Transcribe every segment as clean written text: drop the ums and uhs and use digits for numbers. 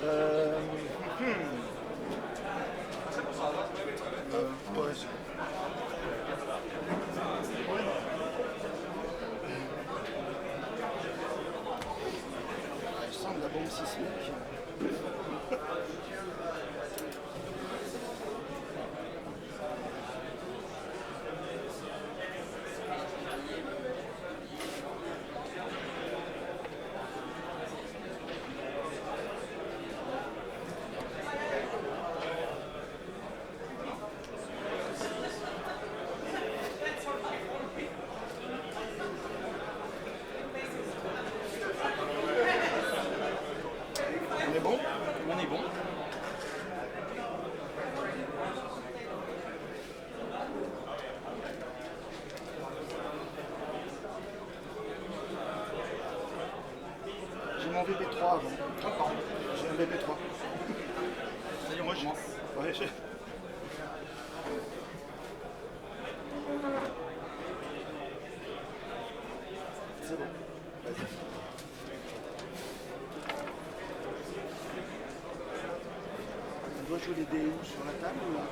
Euh, hmm. Ouais, elle sent de la bombe sismique. On est bon? On est bon. J'ai mon VP3 avant. J'ai un VP3. Ça y est, on commence. Ouais, c'est bon. Vas-y. On doit jouer les dés où, sur la table ou là?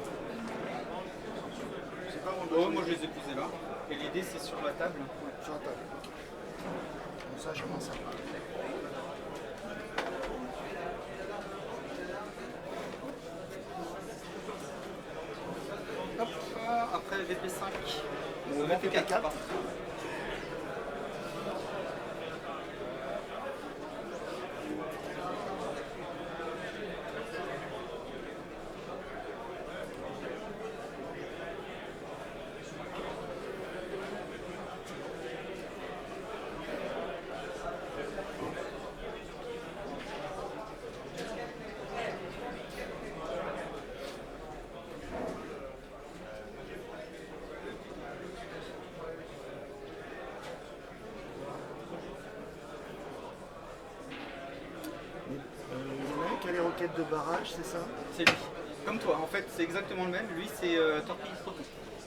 Je sais pas où on doit Oh, jouer. moi je les ai posés là. Et les dés c'est sur la table. Sur la table. Comme ça, je commence à parler. Hop, après VP5. On va VP4. VP4. Il y en a un qui a les roquettes de barrage, c'est ça? C'est lui. Comme toi, en fait c'est exactement le même. Lui c'est torpille proton.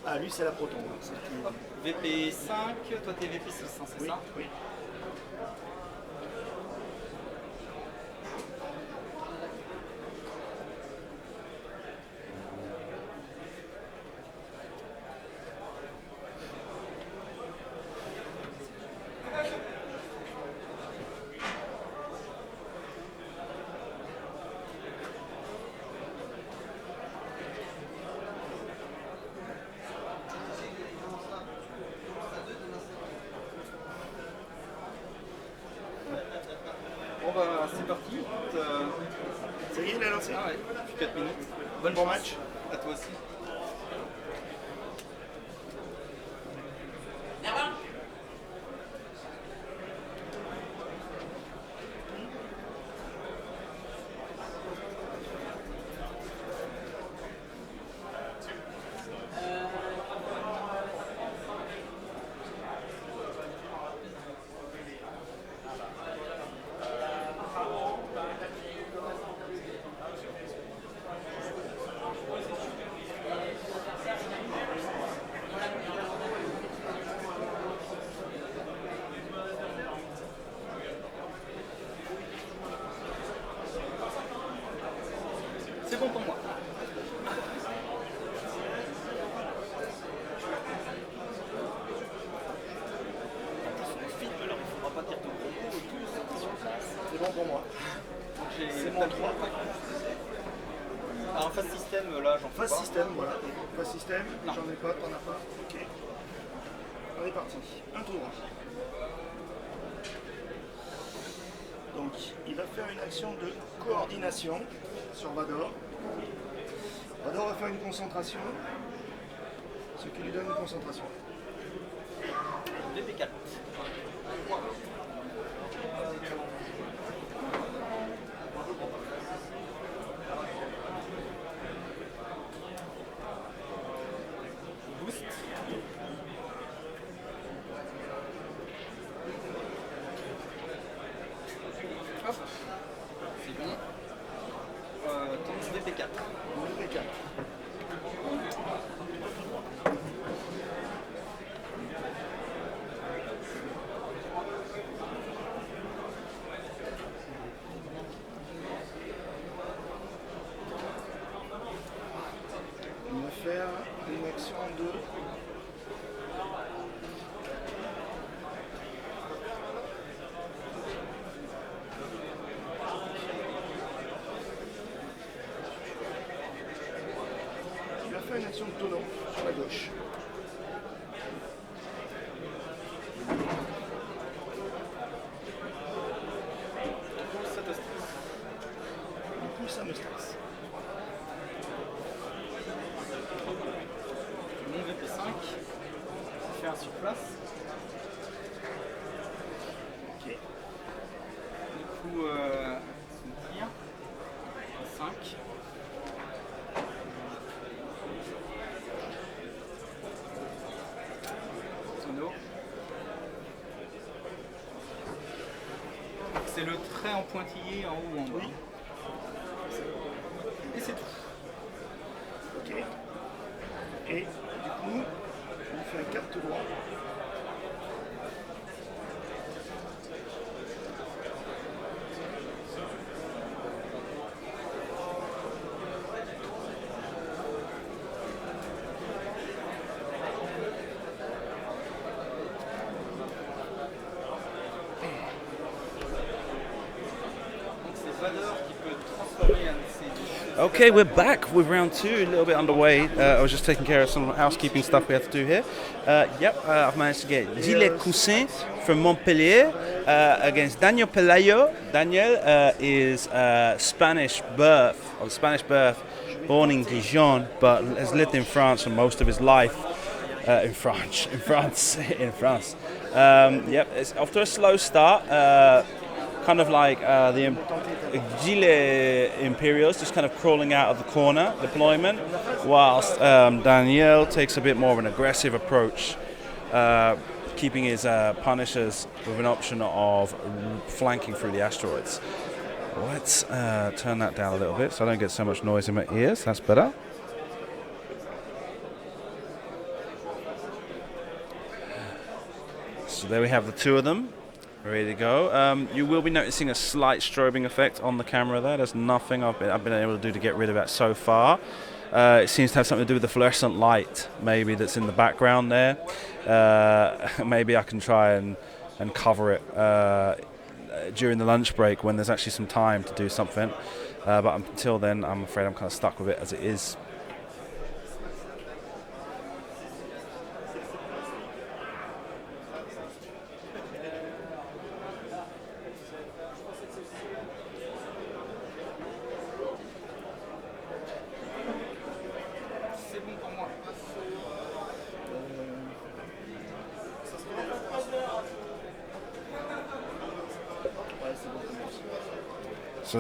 Ah, lui, c'est la proton. Hein, celle qui- Hop, VP5, toi t'es VP6, hein, c'est Oui, ça? oui. Bon bah c'est parti. Ça y est, il a lancé. Ah ouais, depuis 4 minutes. Bon chance. match. À toi aussi. C'est bon pour moi. C'est bon pour moi. C'est mon 3. Un fast system là j'en fais Fast pas. system, voilà. Fast system, Non. j'en ai pas, t'en as pas. Ok. On est parti. Un tour. Donc, il va faire une action de coordination sur Vador. Vador va faire une concentration, ce qui lui donne une concentration. VP4. Boost. Hop. C'est bon. Ton VP4. VP4. faire une action de... Il va faire une action de tonneau sur la gauche. Du coup, ça me stresse. Mon VP5, faire sur place. Ok. Du coup, son tir, 5. Tonneau. C'est le trait en pointillé en haut ou en bas. Oui. Et c'est tout. Ok. Et du coup, on fait un carte droit. Donc c'est Vador qui peut transformer un de ces deux. Okay, we're back with round two, a little bit underway. I was just taking care of some housekeeping stuff we had to do here. I've managed to get Gilles Cusin from Montpellier against Daniel Pelayo. Daniel is Spanish birth, born in Dijon, but has lived in France for most of his life. In France. It's off to a slow start. Kind of like the Gilles Imperials, just kind of crawling out of the corner deployment, whilst Daniel takes a bit more of an aggressive approach, keeping his punishers with an option of flanking through the asteroids. Let's turn that down a little bit so I don't get so much noise in my ears. That's better. So there we have the two of them. Ready to go. You will be noticing a slight strobing effect on the camera there. There's nothing I've been able to do to get rid of that so far. It seems to have something to do with the fluorescent light, maybe, that's in the background there. Maybe I can try and cover it during the lunch break when there's actually some time to do something. But until then, I'm afraid I'm kind of stuck with it as it is. C'est bon pour moi.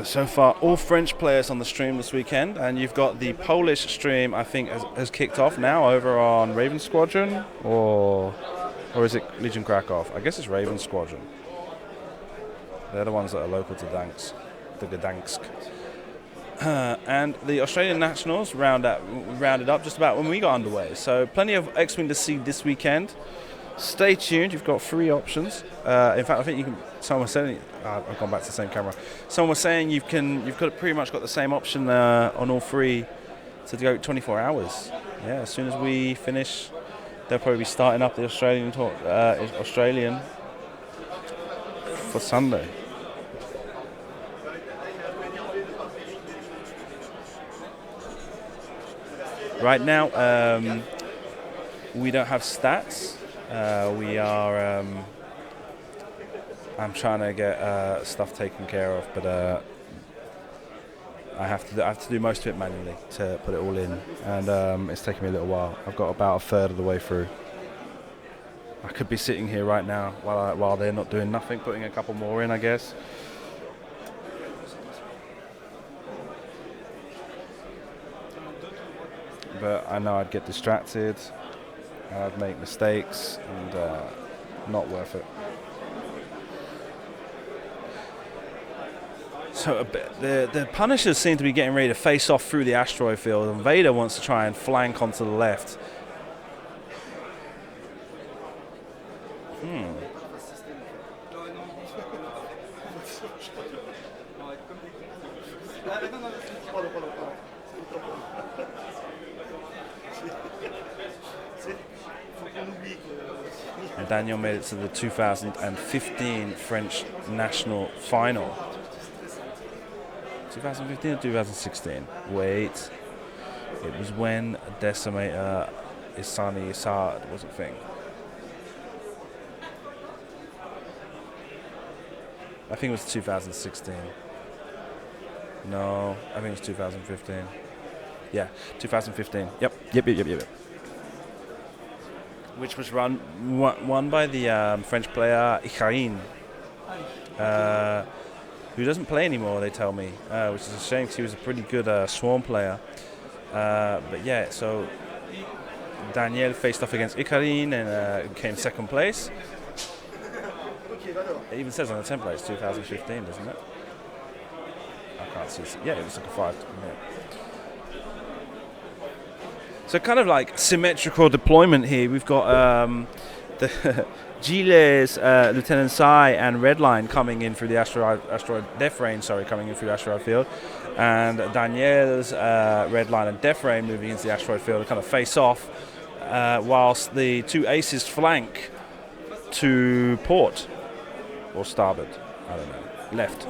So far, all French players on the stream this weekend, and you've got the Polish stream, I think, has kicked off now over on Raven Squadron, or is it Legion Krakow? I guess it's Raven Squadron. They're the ones that are local to Gdansk. And the Australian Nationals rounded up just about when we got underway. So plenty of X-Wing to see this weekend. Stay tuned. You've got 3 options. In fact, I think you can. Someone was saying, I've gone back to the same camera. Someone was saying you've pretty much got the same option on all 3 to go 24 hours. Yeah, as soon as we finish, they'll probably be starting up the Australian for Sunday. Right now, we don't have stats. I'm trying to get stuff taken care of, but I have to do most of it manually to put it all in, and it's taking me a little while. I've got about a third of the way through. I could be sitting here right now while they're not doing nothing, putting a couple more in, I guess. But I know I'd get distracted, and I'd make mistakes, and not worth it. So the Punishers seem to be getting ready to face off through the asteroid field, and Vader wants to try and flank onto the left. Faut qu'on oublie que. And Daniel made it to the 2015 French national final. 2015 or 2016? Wait. It was when Decimator Isani Isard was a thing. I think it was 2016. No, I think it was 2015. Yeah, 2015. Yep. Which was won by the French player Ichain, who doesn't play anymore, they tell me, which is a shame because he was a pretty good swarm player. But yeah, so Daniel faced off against Ichain and came second place. It even says on the template it's 2015, doesn't it? I can't see. Yeah, it was like a 5. Yeah. So kind of like symmetrical deployment here. We've got the Gilles, Lieutenant Sai, and Redline coming in through the asteroid Death Rain. Coming in through the asteroid field, and Daniel's Redline and Death Rain moving into the asteroid field to kind of face off, whilst the two aces flank to port or starboard. I don't know. Left.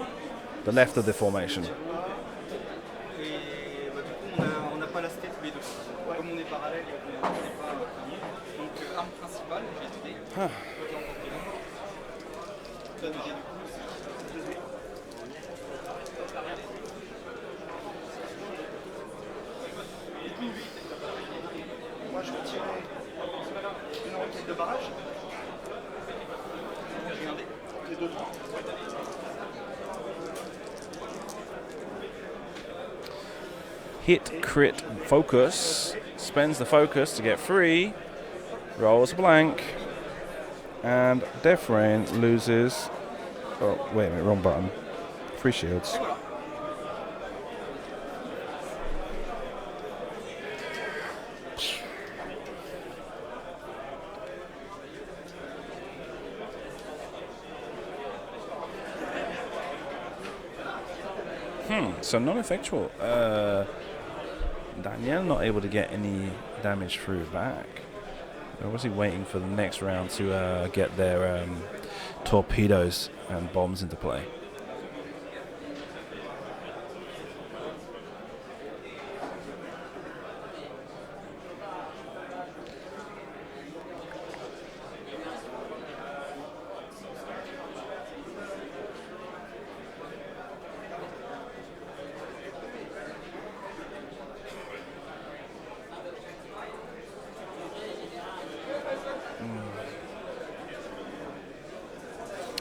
The left of the formation. Et bah, du coup, on n'a pas la state tous les deux. Comme on est parallèle et qu'on n'est pas lié. Donc, arme principale, j'ai été. Ah. La deuxième coup, Moi je vais tirer une roquette de barrage. regardez. Les deux trois. Hit, crit, focus. Spends the focus to get free. Rolls a blank. And Death Rain loses. Oh, wait a minute, wrong button. 3 shields. So non-effectual. Daniel not able to get any damage through back. They're obviously waiting for the next round to get their torpedoes and bombs into play.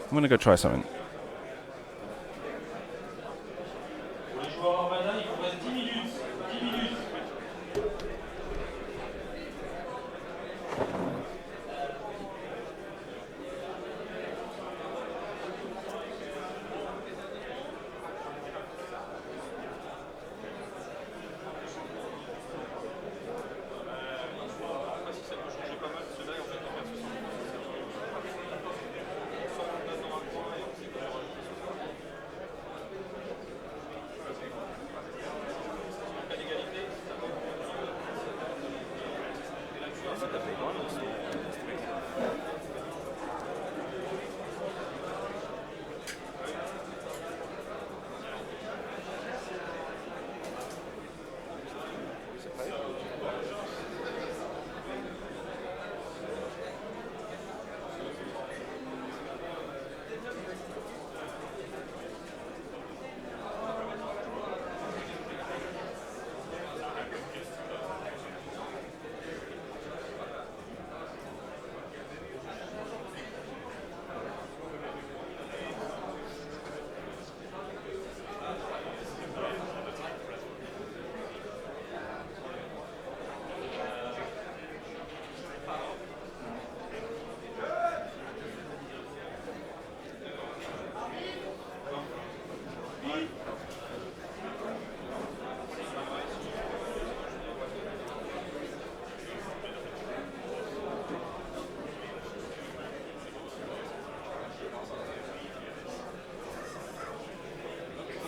I'm gonna go try something. Pour les joueurs en badin, il vous reste 10 minutes. 10 minutes.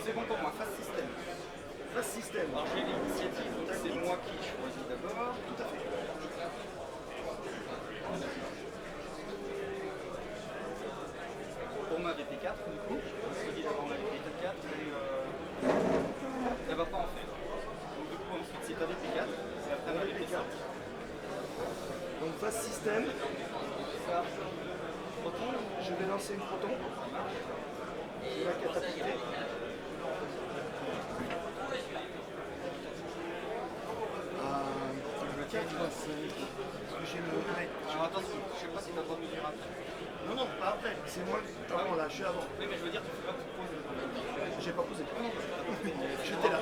C'est bon pour moi, phase système. Phase système. Alors j'ai l'initiative, donc c'est moi qui choisis d'abord. Tout à fait. va pas en faire. Donc du coup ensuite c'est pavé P4 et après pavé P5. Donc phase système. Ça, proton, Je vais lancer une proton. Je vais la catapulter. Le 4 à 5. Parce que j'ai le arrête. alors attention, je sais pas si t'as le droit de me dire après. Non, non, pas après. C'est moi. Avant là, je suis avant. Oui mais je veux dire tu fais pas que tu poses. J'ai pas posé. J'étais là.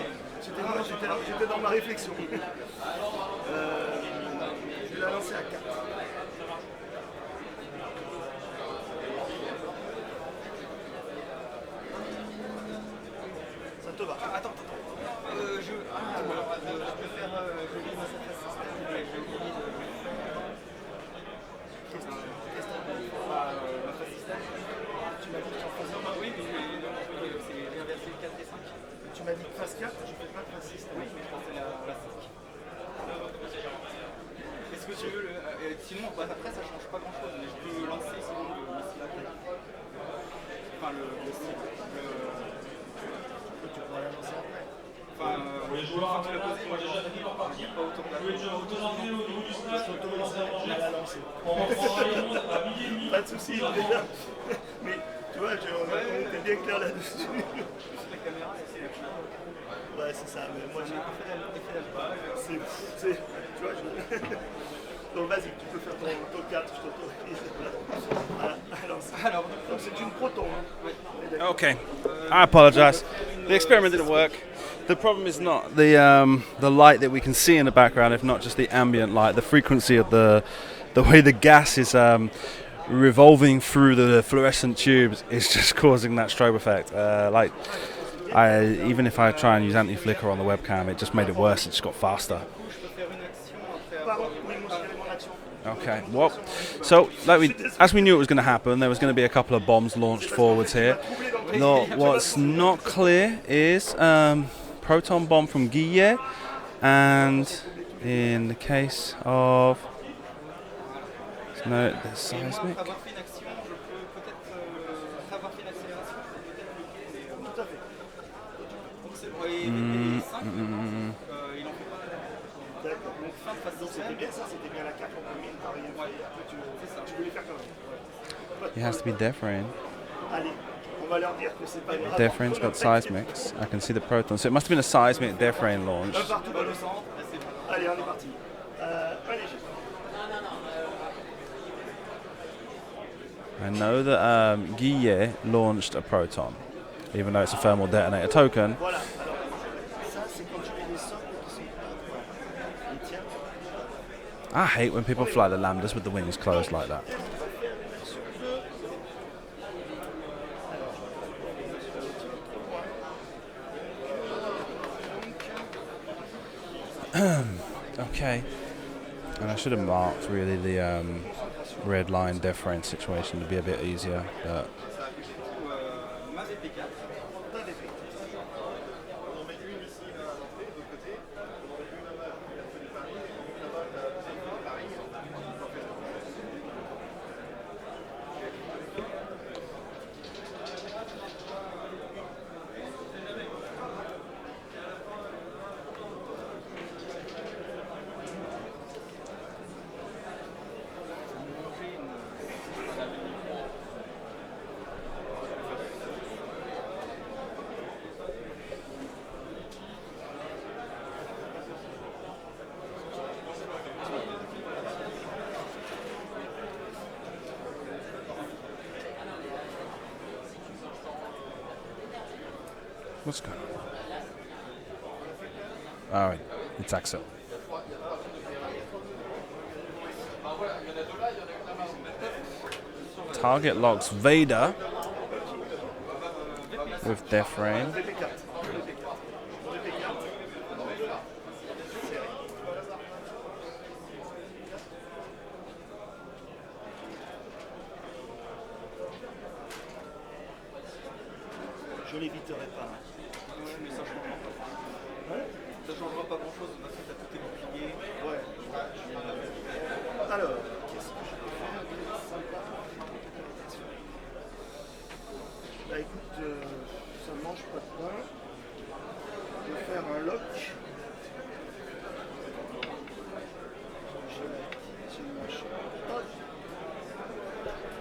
J'étais dans ma réflexion. Je vais la lancer à 4. Ça te va? Attends. Je peux faire. Je lis ma phase système, mais j'ai oublié de. Ma phase système. Tu m'as dit que tu en faisais. Oui, mais c'est réinversé le 4 et 5. Tu m'as dit que phase 4, je fais pas de phase système. Oui, mais je pensais la 5. Est-ce que tu veux le. Sinon, bah, après ça change pas grand chose, mais je peux lancer sinon le missile après. Enfin, le missile. Tu pourras la lancer après. Enfin, Pour les joueurs tu l'as posé, on va déjà finir par partir. pas autour de la Vous pouvez déjà vous présenter au niveau du stade, vous pouvez commencer à Je vais manger. la lancer. On reprendra les montres à midi et demi. Pas de soucis, déjà. Mais tu vois, on était bien clair là-dessus. la caméra, c'est la clé. Ouais, c'est ça. Mais moi, j'ai Effet d'alpha. tu vois, donc vas-y, tu peux faire ton 4, je t'autorise. Voilà, Alors, donc c'est une proton. Hein. Okay, I apologize. The experiment didn't work. The problem is not the light that we can see in the background, if not just the ambient light. The frequency of the way the gas is revolving through the fluorescent tubes is just causing that strobe effect. Even if I try and use anti-flicker on the webcam, it just made it worse. It just got faster. je peux faire une action après Pardon, avoir. oui, mon chéri, mon action. Okay, well, so as we knew it was going to happen, there was going to be a couple of bombs launched forwards here. No, what's not clear is proton bomb from Gilles, and in the case of no, the seismic. Avoir fait une action, je peux peut-être avoir fait une accélération, je peux peut-être bloquer. Tout à fait. Donc c'est bon. Et 5, il en fait pas. D'accord. Donc fin de phase Donc c'était système. bien ça, c'était bien la 4 en premier, t'as rien fait. Après, tu voulais faire quand même. It has to be different. Allez, on va leur dire que c'est pas grave. Different's got seismics. I can see the proton. So it must have been a seismic different launch. Un partout Dans dans le le centre, là, c'est bon. Allez, on est parti. Allez, j'ai I know that Gilles launched a proton, even though it's a thermal detonator token. Voilà, alors, ça c'est quand tu mets des socles qui sont pas. Et tiens, I hate when people fly the lambdas with the wings closed like that. Okay, and I should have marked really the red line difference situation to be a bit easier, but Ma VP4. what's going on? All right, it's Axel. Target locks Vader with Death Rain. VP4. Je l'éviterai pas. Ouais, mais ça changera pas. Hein? Ça changera pas grand chose parce que t'as tout éparpillé. Ouais. Alors, qu'est-ce que je peux faire de sympa? Bah écoute, ça mange pas de pain. Je vais faire un lock.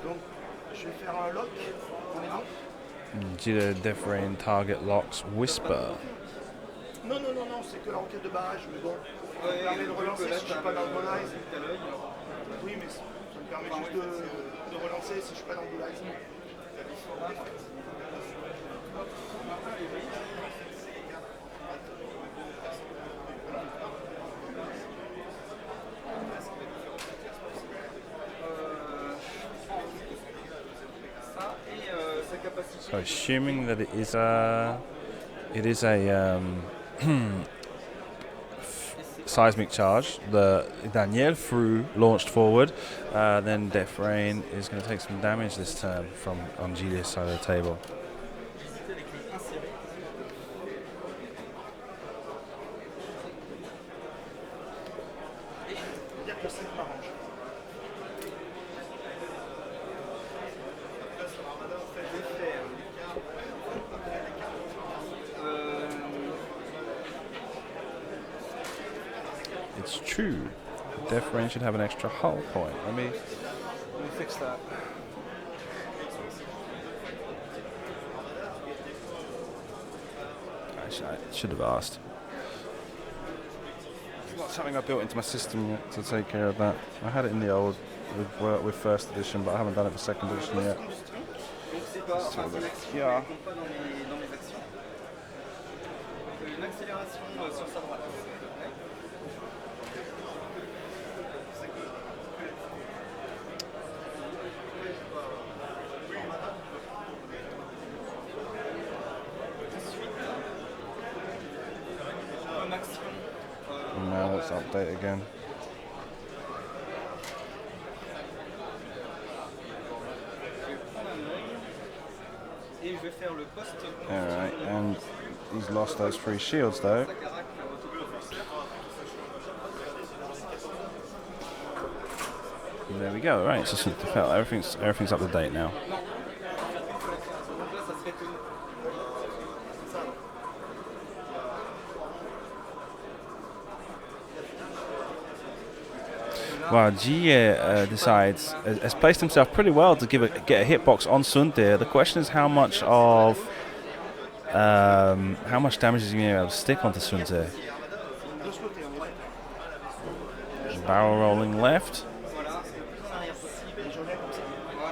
Donc, je vais faire un lock. On est bon? Gilles Defrain target locks Whisper. Non, non, non, non, c'est que la roquette de barrage, mais bon. Ça Ouais, me permet de relancer là, si je suis pas dans le goal line. tout à l'œil. Oui, mais ça me permet juste de relancer si je suis pas dans le goal line. Ça et sa capacité. So assuming that it is a seismic charge, the Daniel threw launched forward, then Defrain is going to take some damage this turn from on Gilles' side of the table. J'hésitais avec les insérés. Dire que 5 m'arrange. Je vais faire. It's true. Defrain should have an extra hull point. Let me fix that. Actually, I should have asked. It's not something I built into my system yet to take care of that. I had it in the old with first edition, but I haven't done it for second edition yet. Donc c'est pas. Enfin, c'est une action, mais Yeah. elle compte pas dans mes actions. Une accélération sur sa droite. Ouais. Ensuite, une action. And now let's update again. Je vais prendre un œil et je vais faire le poste. Alright, and he's lost those 3 shields though. Sakara qui est autoprofesseur. And there we go. Right, so everything's up to date now. Donc là, ça serait tenu. Well, Gilles decides has placed himself pretty well to get a hitbox on Sundir. The question is how much damage is he going to be able to stick onto Sundir. Barrel rolling left. Voilà, c'est le plus en arrière possible. Voilà.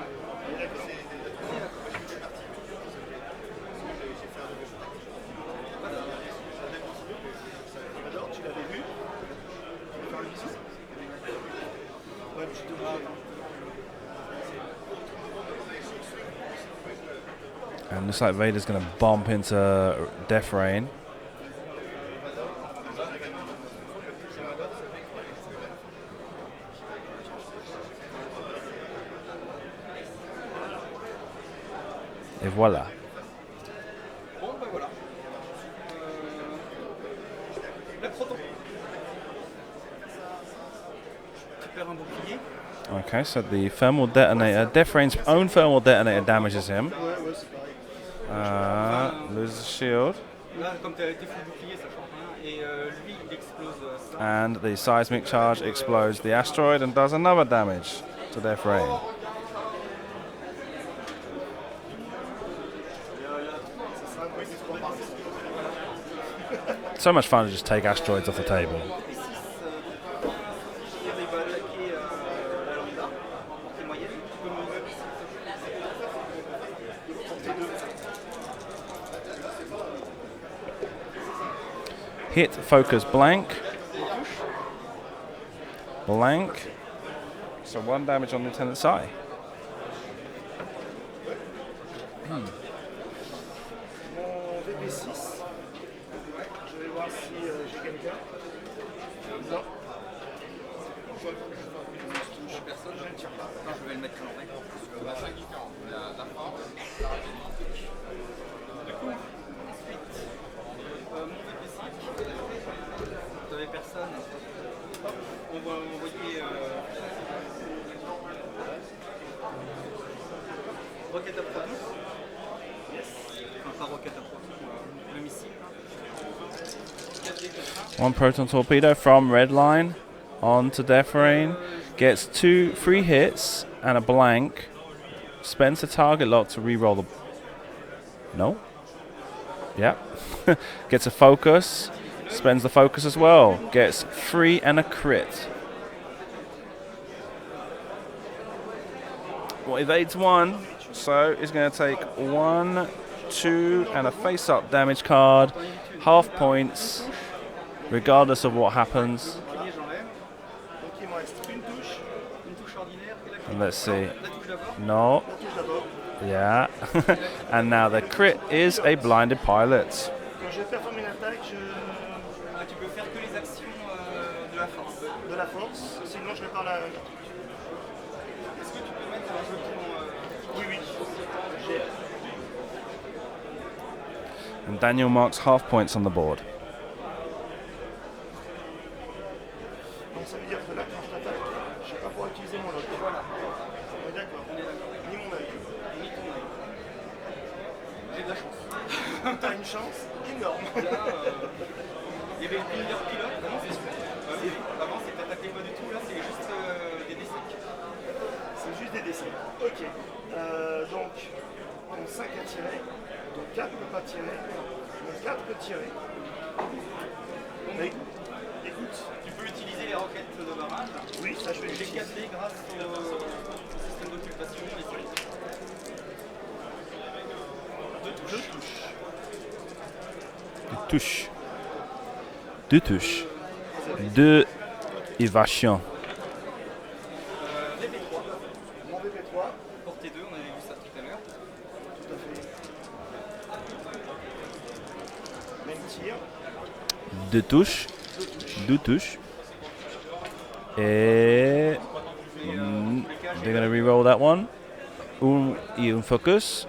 Alors, tu l'avais vu? Tu veux faire le bisou? Ouais, mais je te vois. And looks like Vader's going to bump into Defrain. Et voilà. Bon, ben voilà. Le proton. Tu perds un bouclier. Okay, so the thermal detonator, Defrain's own thermal detonator damages him. Ouais, ouais, c'est pareil. Loses the shield. Là, comme tu as été full bouclier, ça change rien. Et lui, il explose ça. And the seismic charge explodes the asteroid and does another damage to Defrain. So much fun to just take asteroids off the table. Et 6, si il va attaquer la lambda, en portée moyenne, tu peux me Hit, focus, blank. Blank. So 1 damage on Lieutenant Sai. Mon VP6. Je vais voir si j'ai quelqu'un. Non. personne, je ne tire pas. Non, je vais le mettre à l'envers. On a 5 différents. La forme, Du coup, ensuite, mon VP5, vous n'avez personne. Hop, on va envoyer roquette à proton. Yes. Enfin, pas roquette à proton, le missile. One proton torpedo from red line on to Deferain. Gets 2 free hits and a blank. Spends the target lock to re-roll the... No? Yep. Gets a focus. Spends the focus as well. Gets 3 and a crit. Well, evades 1. So he's going to take 1, 2 and a face-up damage card. Half points. Regardless of what happens. Premier, j'enlève. Donc il me reste une touche. Une touche ordinaire et la And let's see. La touche d'abord. No. La touche d'abord. Yeah. And now the crit is a blinded pilot. Quand je vais performer une attaque, Ah, tu peux faire que les actions de la force. de la force, sinon je vais par la... Est-ce que tu peux mettre un jeton Oui, oui. J'ai... And Daniel marks half points on the board. Donc ça veut dire que là, quand je t'attaque, je ne vais pas pouvoir utiliser mon lock. Voilà. On est d'accord. Ni mon œil. Ni ton œil. J'ai de la chance. T'as une chance énorme. Là, il y avait une leader pilote, non, c'est sûr. Oui. Avant, c'est t'attaquais pas du tout, là, c'est juste des D5. C'est juste des décès. Ok. Donc 5 à tirer. Donc 4 ne peut pas tirer. Donc 4 peut tirer. Mais, écoute, Tu peux utiliser les roquettes de barrage. oui, ça je vais J'ai l'utiliser. 4 grâce au système d'occultation et sur les Deux touches. Touche. 2 touches. 2 évasions. VP3. Mon VP3. Portée 2, on avait vu ça tout à l'heure. Tout à fait. Même tir. 2 touches. 2 touches. Et... they're going to re-roll that one. Un focus.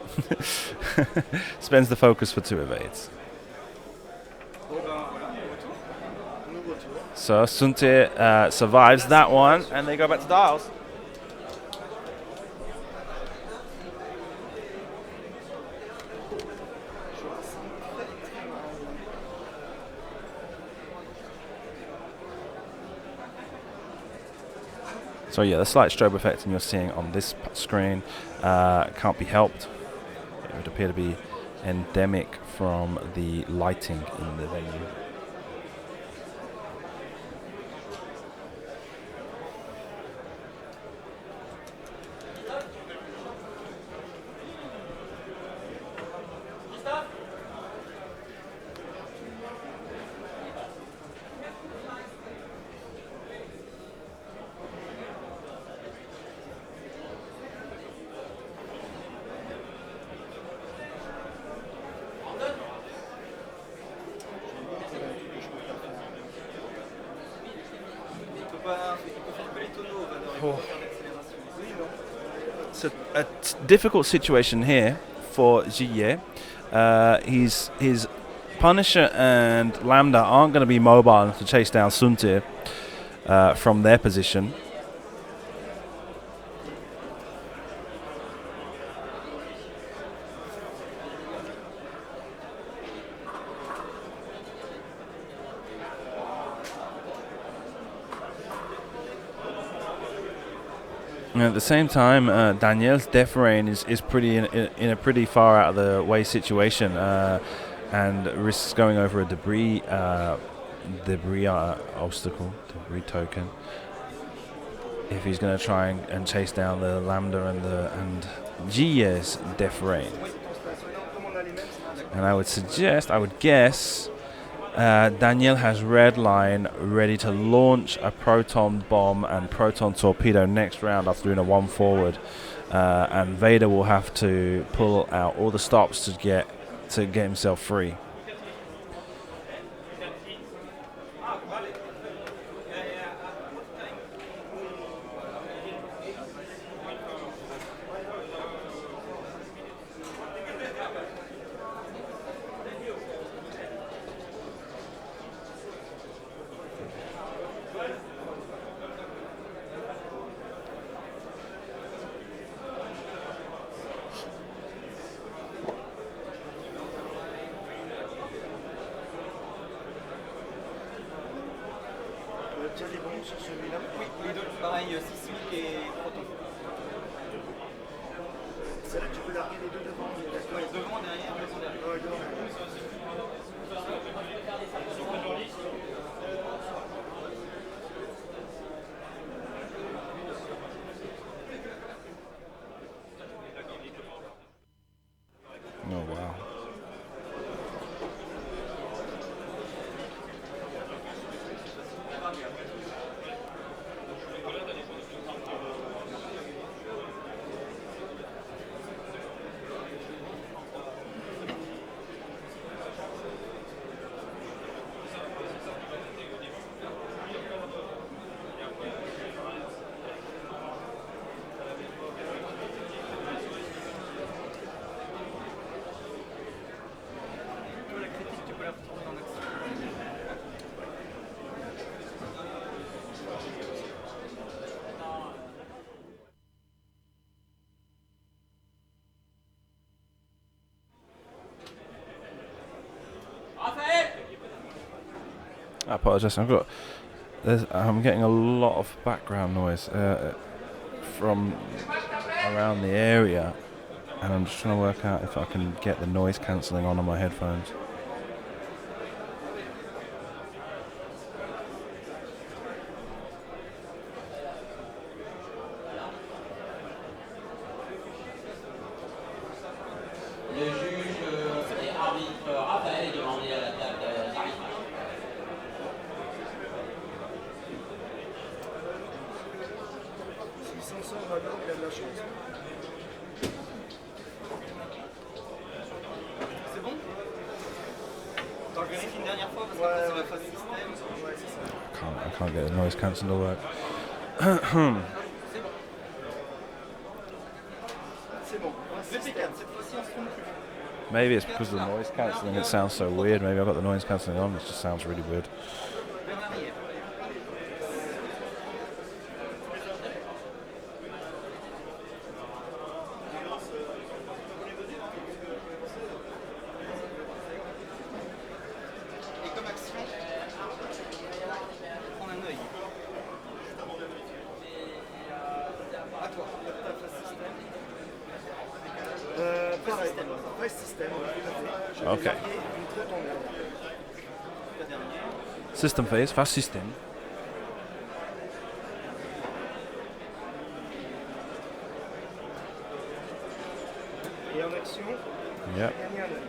Spends the focus for 2 evades. Bon ben voilà, retour. Nouveau tour. So Sunte survives that one, and they go back to dials. So yeah, the slight strobe effect you're seeing on this screen can't be helped. It would appear to be endemic from the lighting in the venue. It's a difficult situation here for Gilles. His Punisher and Lambda aren't going to be mobile enough to chase down Suntir from their position. And at the same time, Daniel's Deferain is pretty in a pretty far out of the way situation, and risks going over a debris obstacle, debris token. If he's going to try and chase down the Lambda and Gilles Deferain, and I would guess. Daniel has red line ready to launch a proton bomb and proton torpedo next round after doing a 1 forward, and Vader will have to pull out all the stops to get himself free. déjà des bombes sur celui-là. Oui, les deux, pareil, sismique et proton. Celle-là, tu peux larguer les deux devant. Ouais, devant, derrière, devant, derrière. Ouais, devant. Oh wow. Toi, la critique, tu peux la retourner en action. I apologise. I'm getting a lot of background noise from around the area, and I'm just trying to work out if I can get the noise cancelling on my headphones. Le juge et arbitre Raphaël est demandé à la table d'arbitrage. S'il s'en sort maintenant, il a de la chance. C'est bon? T'en vérifies une dernière fois parce Ouais, qu'après c'est ouais. la phase système. Ouais, c'est ça. I can't get the noise cancelling to work. C'est bon. C'est bon. C'est impeccable, cette fois-ci on se trompe plus. Maybe it's because of the noise cancelling. It sounds so weird. Maybe I've got the noise cancelling on. It just sounds really weird. Vers l'arrière. Et comme action, prendre un œil. À toi, ta phase système. Pareil, phase système. Je vais Ok. larguer une proton derrière. La dernière. System phase, fast system. Et en action, Yep. gagner un œil.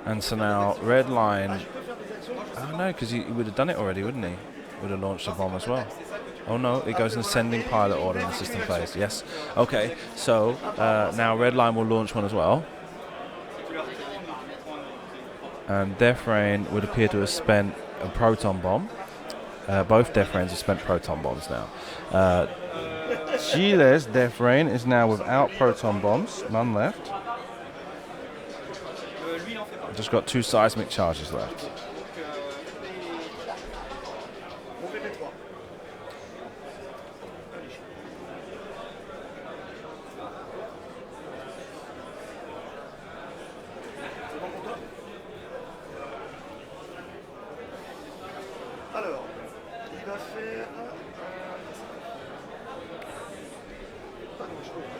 And so now red line. Je peux faire des actions. Oh no, because he would have done it already, wouldn't he? Would have launched the bomb as well. Oh no, it goes in ascending pilot order in the system phase. Yes. Okay. So now red line will launch one as well. And Death Rain would appear to have spent a proton bomb. Both Death Rains have spent proton bombs now. Gilles' Death Rain is now without proton bombs, none left. Lui, il en fait pas. Just got 2 seismic charges left. On fait les trois. C'est bon pour toi? Alors, il va faire pas grand chose.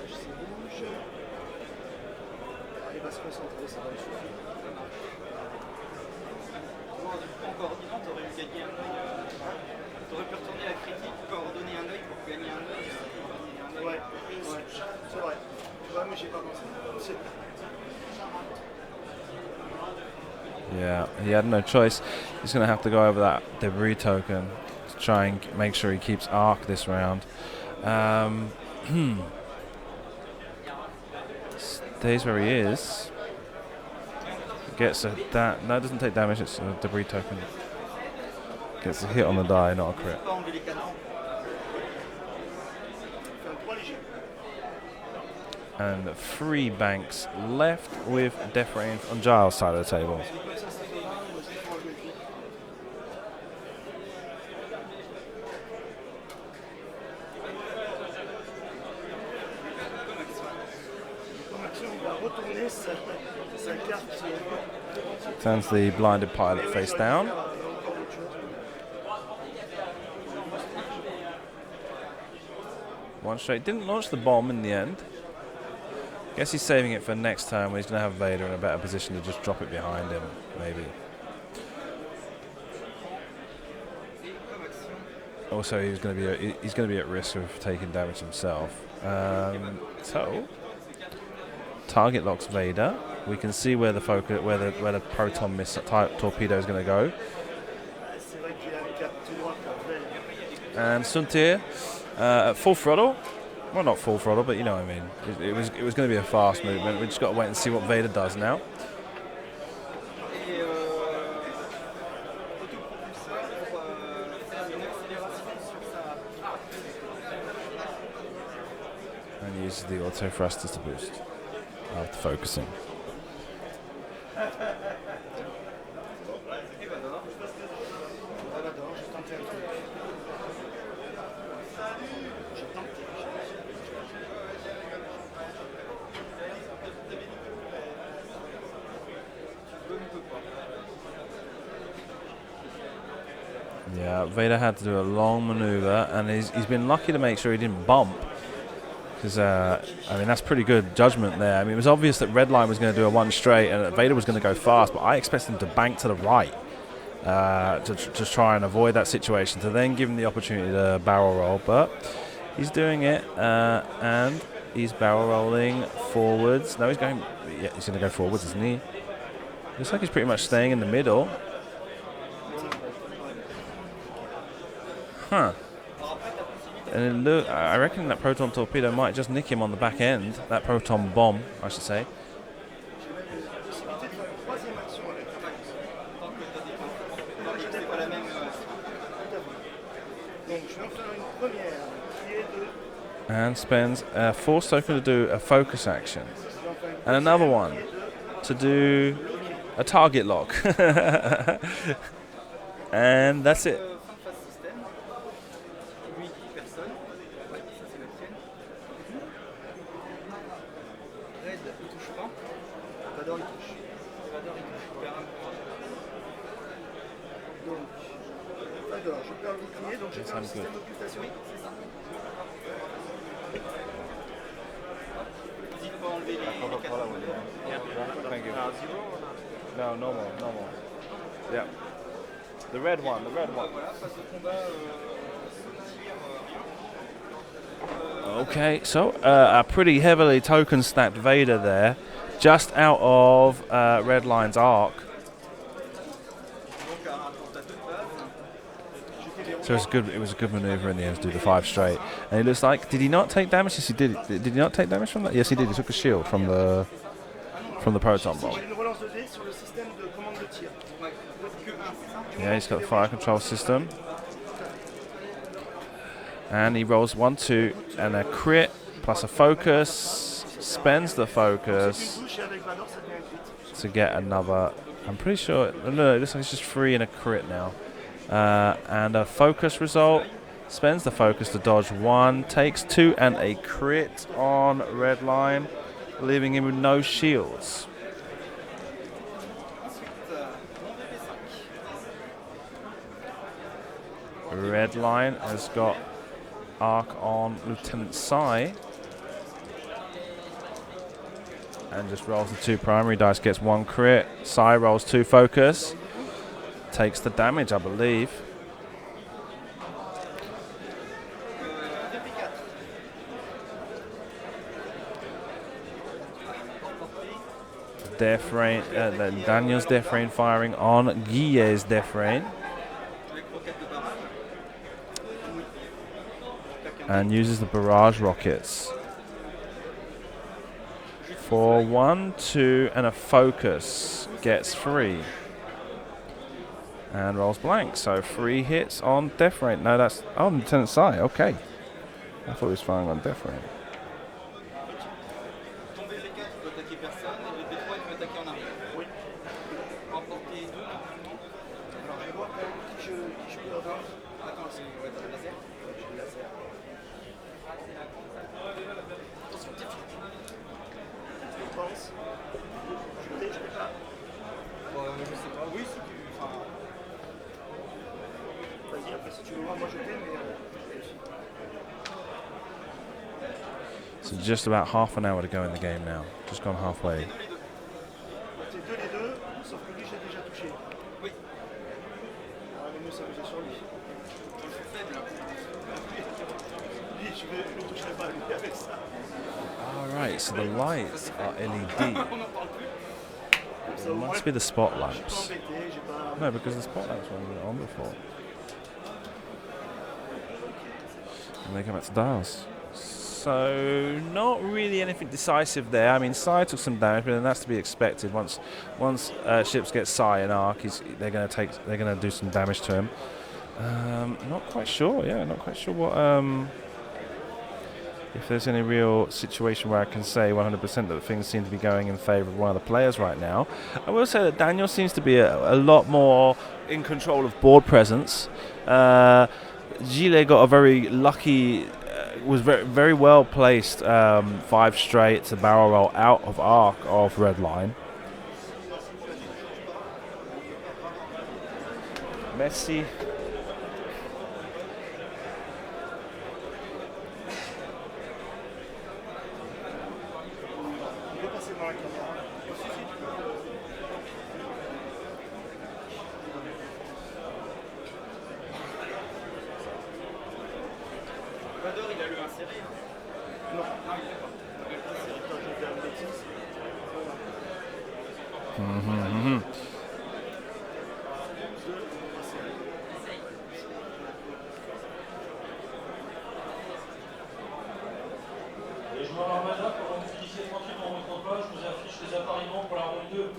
C'est rouge. Il va se concentrer, ça va le suffire. En coordonnant, t'aurais pu gagner un œil. T'aurais pu retourner la critique, coordonner un œil pour gagner un œil. Ouais, c'est vrai. Ouais, mais j'ai pas pensé. C'est- Yeah, he had no choice. He's going to have to go over that debris token to try and make sure he keeps arc this round. Stays where he is. Gets a no, doesn't take damage. It's a debris token. Gets a hit on the die, not a crit. Pas enlever les canons. Fait un 3 léger. And 3 banks left with Death Rain on Giles' side of the table. Comme ça, c'est fait. Parce qu'il faut enlever le truc. Comme action, attention, il va retourner sa carte. Turns the blinded pilot face down. One straight. Didn't launch the bomb in the end. Guess he's saving it for next time when he's going to have Vader in a better position to just drop it behind him, maybe. Also, he's going to be at risk of taking damage himself. So, target locks Vader. We can see where the focus, where the proton torpedo is going to go. And Suntir at full throttle. Well, not full throttle, but you know what I mean. It was going to be a fast movement. We just got to wait and see what Vader does now. And uses the auto thrusters to boost after focusing. Yeah, Vader had to do a long maneuver, and he's been lucky to make sure he didn't bump. Because, I mean, that's pretty good judgment there. I mean, it was obvious that Redline was going to do a one straight and that Vader was going to go fast, but I expected him to bank to the right to try and avoid that situation, to then give him the opportunity to barrel roll. But he's doing it, and he's barrel rolling forwards. No, he's going to go forwards, isn't he? Looks like he's pretty much staying in the middle. Huh. And look, I reckon that proton torpedo might just nick him on the back end. That proton bomb, I should say. And spends a force token to do a focus action. And another one to do a target lock. And that's it. No, normal. Yeah. The red one. Okay, so a pretty heavily token stacked Vader there, just out of Redline's arc. So it was a good maneuver in the end to do the 5 straight. And it looks like, did he not take damage? Yes, he did. Did he not take damage from that? Yes, he did. He took a shield from the proton bomb. Yeah, he's got the fire control system. And he rolls 1, 2, and a crit, plus a focus. Spends the focus to get another. I'm pretty sure. No, it looks like it's just 3 and a crit now. And a focus result. Spends the focus to dodge 1. Takes 2 and a crit on Redline, leaving him with no shields. Redline has got arc on Lieutenant Sai. And just rolls the 2 primary dice, gets 1 crit. Sai rolls 2 focus. Takes the damage, I believe. Daniel's death rain firing on Gilles' death rain. And uses the barrage rockets. For 1, 2, and a focus. Gets 3. And rolls blank. So 3 hits on death rain. No, that's... Oh, Lieutenant Sai. Okay. I thought he was firing on death rain. tu veux voir, moi je t'aime, mais. So just about half an hour to go in the game now. Just gone halfway. C'est 2 les deux, sauf que lui j'ai déjà touché. Oui. On va mieux s'amuser sur lui. Je suis faible. Lui, je ne toucherai pas lui avec ça. Alright, so the lights are LED. On n'en parle plus. Ça, It au moins, must be the je suis spot pas lamps. embêté, j'ai pas. No, because the spot lamps weren't on before. And they come back to dials. So not really anything decisive there. I mean, Sai took some damage, but then that's to be expected. Once ships get Sai and Ark, they're going to do some damage to him. Not quite sure. Yeah, not quite sure what. If there's any real situation where I can say 100% that things seem to be going in favour of one of the players right now. I will say that Daniel seems to be a lot more in control of board presence. Gilles got a very lucky, was very well placed 5 straight to barrel roll out of arc of red line. Messi. On peut passer dans la caméra. Vador, il a le inséré. Non. Non, il fait pas. Il a le inséré. Attends, je vais faire une bêtise. Les joueurs Armada, pendant que vous finissez tranquille dans votre emploi, je vous affiche les appariements pour la ronde 2.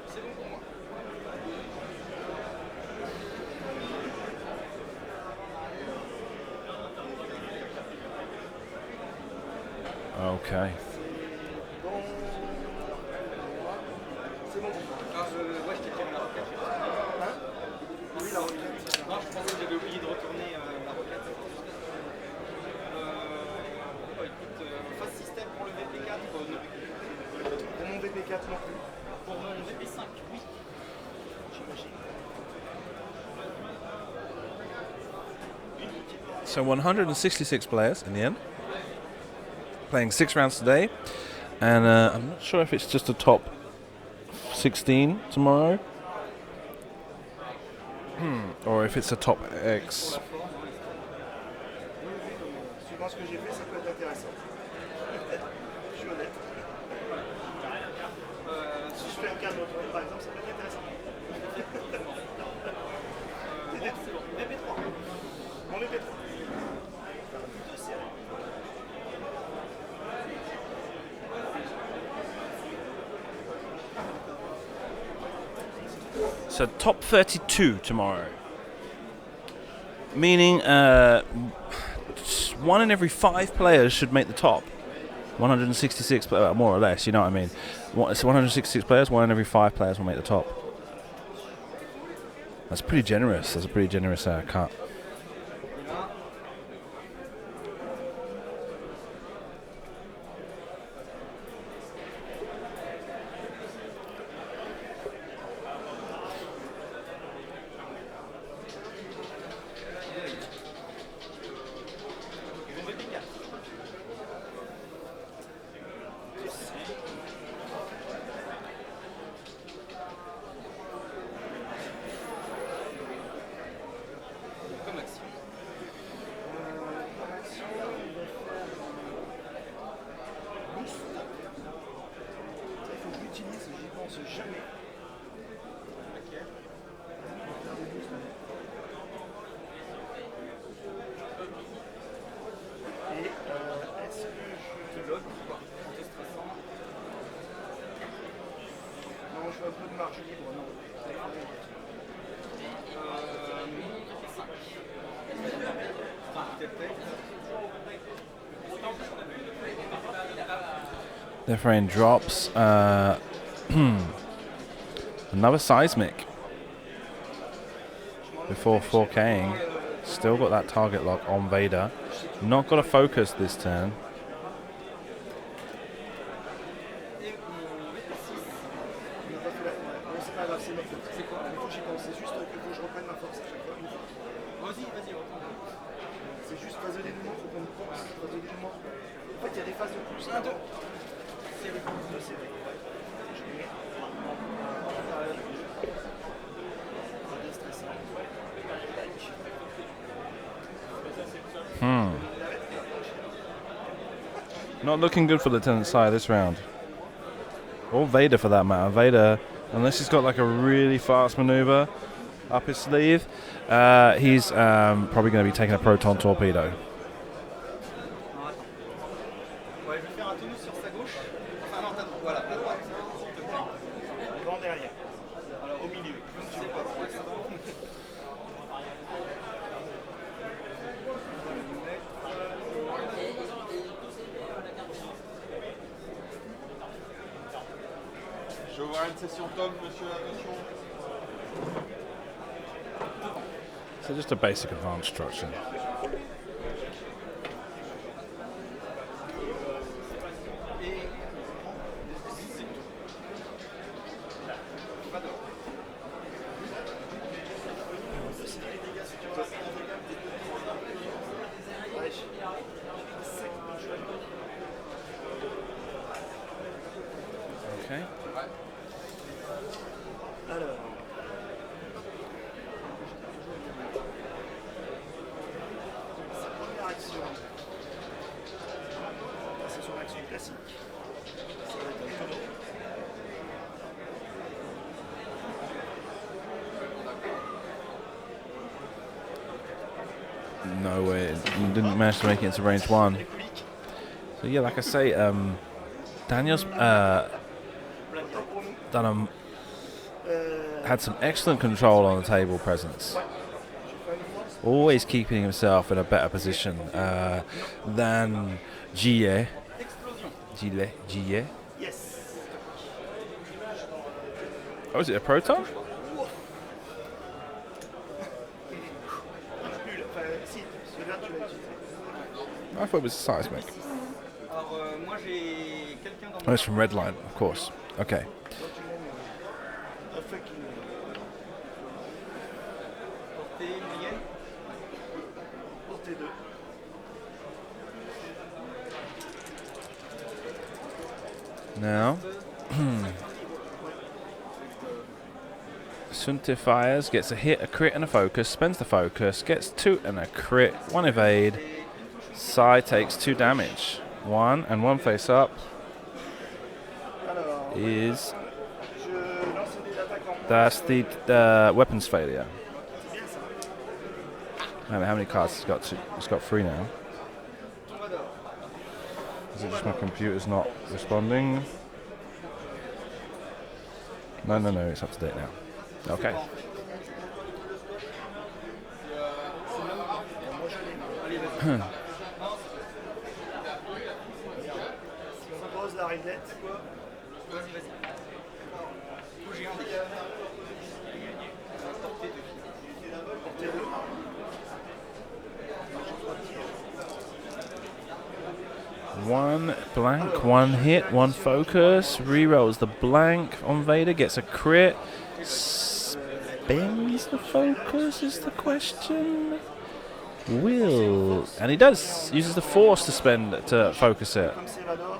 C'est bon pour moi. Okay. Bon. C'est bon. Ouais, je t'ai tiré la roquette. Hein? Oui, la roquette. Non, je pensais que j'avais oublié de retourner la roquette. Écoute, phase système pour le VP4, non. Pour mon VP4 non plus. Pour mon VP5, oui. J'imagine. So 166 players in the end, playing 6 rounds today, and I'm not sure if it's just a top 16 tomorrow, or if it's a top X. Suivant ce que j'ai fait, ça peut être intéressant. Je suis honnête. Si je fais un cadre, par exemple, ça peut être intéressant. VP3. Mon VP3. So top 32 tomorrow, meaning 1 in every 5 players should make the top. 166, more or less, you know what I mean. It's 166 players, 1 in every 5 players will make the top. That's pretty generous. That's a pretty generous cut. Comme action. Il faut que je l'utilise, j'y pense jamais. Et est-ce que je Tu logs ou pas? C'est stressant. Non, je veux un peu de marge libre, non. They're throwing drops. Another seismic. Before 4King. Still got that target lock on Vader. Not got a focus this turn. C'est pas grave, c'est ma faute. C'est quoi? Il faut que j'y pense. C'est juste qu'il faut que je reprenne ma force à chaque fois. Une fois. Vas-y, reprends. C'est juste phase de dénouement, il faut qu'on pense. Phase de dénouement. En fait, il y a des phases de plus. 1, 2. C'est vrai. C'est vrai. Je mets. Not looking good for Lieutenant Sai this round. Or Vader for that matter. Vader, unless he's got like a really fast maneuver up his sleeve, he's probably going to be taking a proton torpedo. Ouais, je vais faire un tonus sur sa gauche. Enfin non, voilà, à droite, s'il te plaît. Grand derrière. Alors au milieu. Je ne sais pas pour l'instant. Je vais voir une session Tom, monsieur, attention. So just a basic advanced structure. Okay. Alors. Sa première action. C'est son action classique. Ça va être un tonneau. No way. He didn't manage to make it into range 1. So yeah, like I say, Daniel's had some excellent control on the table presence. Always keeping himself in a better position than Gilles. Gilles. Yes. Oh, is it a proton? Enfin, si, celui-là tu l'as utilisé. I thought it was a seismic. Alors moi j'ai quelqu'un dans Oh, mon... it's from Redline, of course. Okay. Donc tu mets un fucking. portée moyenne. Portée 2. Now, Suntifiers gets a hit, a crit, and a focus. Spends the focus, gets 2 and a crit, 1 evade. Sai takes 2 damage. 1 and 1 face up Alors, is je lance des attaques en moins. that's the weapons failure. C'est bien ça. I don't know how many cards it's got. It's got 3 now. Is it just my computer's not responding? No, it's up to date now. Okay. Si on pose la réglette, Vas-y. Faut que j'ai un dé. Portée 2. portée 2. One blank, 1 hit, 1 focus. Rerolls the blank on Vader, gets a crit. Spends the focus is the question. Will, and he does. Uses the force to focus it. Comme c'est Vador,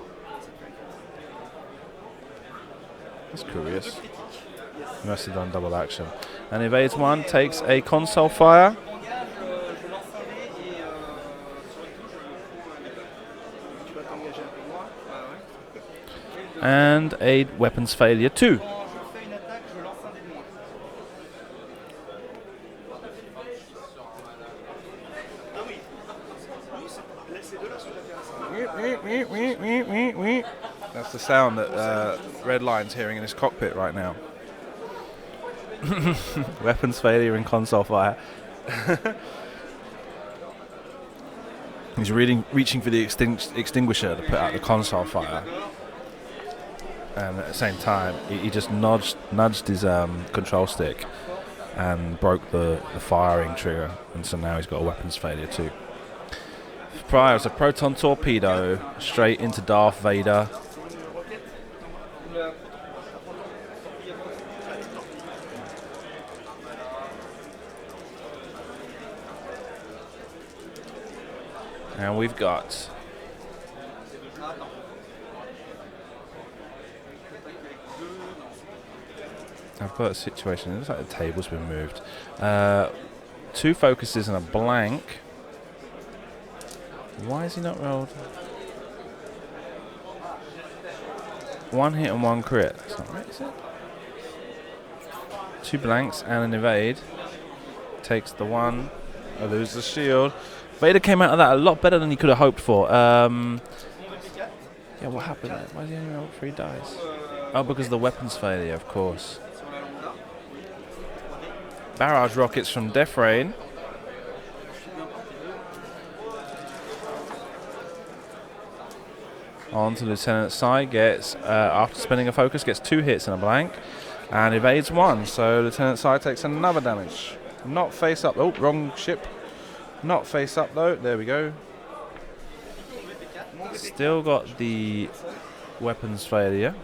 That's curious. He must have done double action. And evades 1, takes a console fire. Engage, je lance un dé et sur une touche, je prends un dé. tu vas t'engager un peu moins. And a weapons failure 2. Quand je fais une attaque, je lance un dé de moins. Ah oui. Oui, ces deux-là sont intéressants. That's the sound that Redline's hearing in his cockpit right now. Weapons failure and console fire. He's reaching for the extinguisher to put out the console fire. and at the same time, he just nudged his control stick and broke the firing trigger, and so now he's got a weapons failure too. Prior was a proton torpedo straight into Darth Vader. And we've got I've got a situation. It looks like the table's been moved. 2 focuses and a blank. Why is he not rolled? 1 hit and 1 crit. That's not right, is it? 2 blanks and an evade. Takes the 1. I lose the shield. Vader came out of that a lot better than he could have hoped for. Yeah, what happened there? Why did he only roll 3 dice? Oh, because of the weapons failure, of course. Barrage rockets from Death Rain. On to Lieutenant Sai, gets, after spending a focus, gets 2 hits and a blank, and evades 1. So Lieutenant Sai takes another damage. Not face up. Oh, wrong ship. Not face up though. There we go. Still got the weapons failure.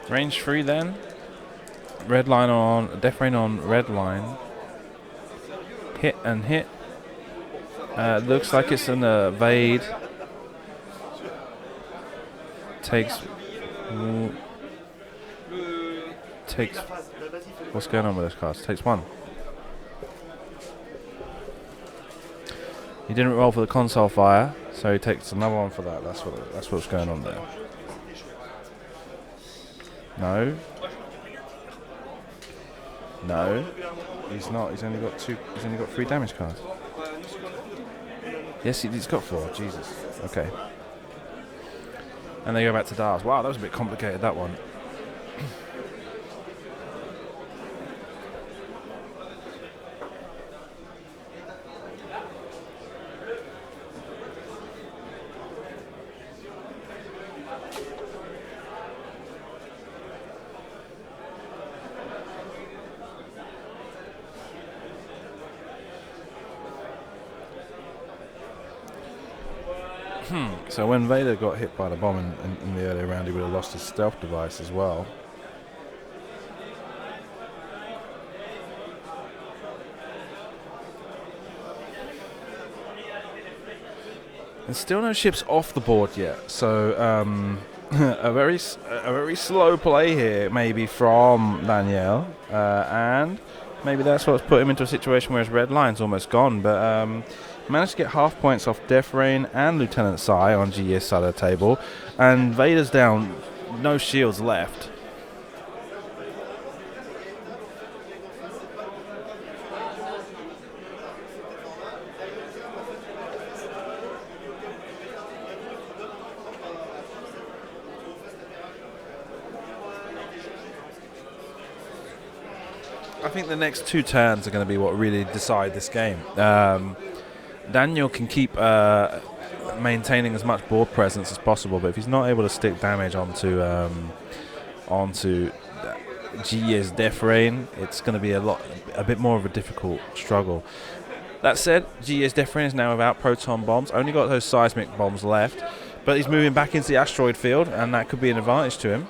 Range 3 then. Red line on, Death Rain on red line. Hit and hit. Looks like it's an evade. Takes. What's going on with this card? Takes 1. He didn't roll for the console fire, so he takes another 1 for that. That's what's going on there. No. No. He's not. He's only got 2. He's only got 3 damage cards. Yes, he's got 4. Jesus. Okay. And they go back to Dars. Wow, that was a bit complicated, that one. So when Vader got hit by the bomb in the earlier round, he would have lost his stealth device as well. And still no ships off the board yet. So a very slow play here, maybe from Daniel, and maybe that's what's put him into a situation where his red line's almost gone. But managed to get half points off Death Rain and Lieutenant Sai on GE's side of the table, and Vader's down, no shields left. I think the next 2 turns are going to be what really decide this game. Daniel can keep maintaining as much board presence as possible, but if he's not able to stick damage onto GE's Death Rain, it's going to be a bit more of a difficult struggle. That said, GE's Death Rain is now without proton bombs, only got those seismic bombs left, but he's moving back into the asteroid field, and that could be an advantage to him.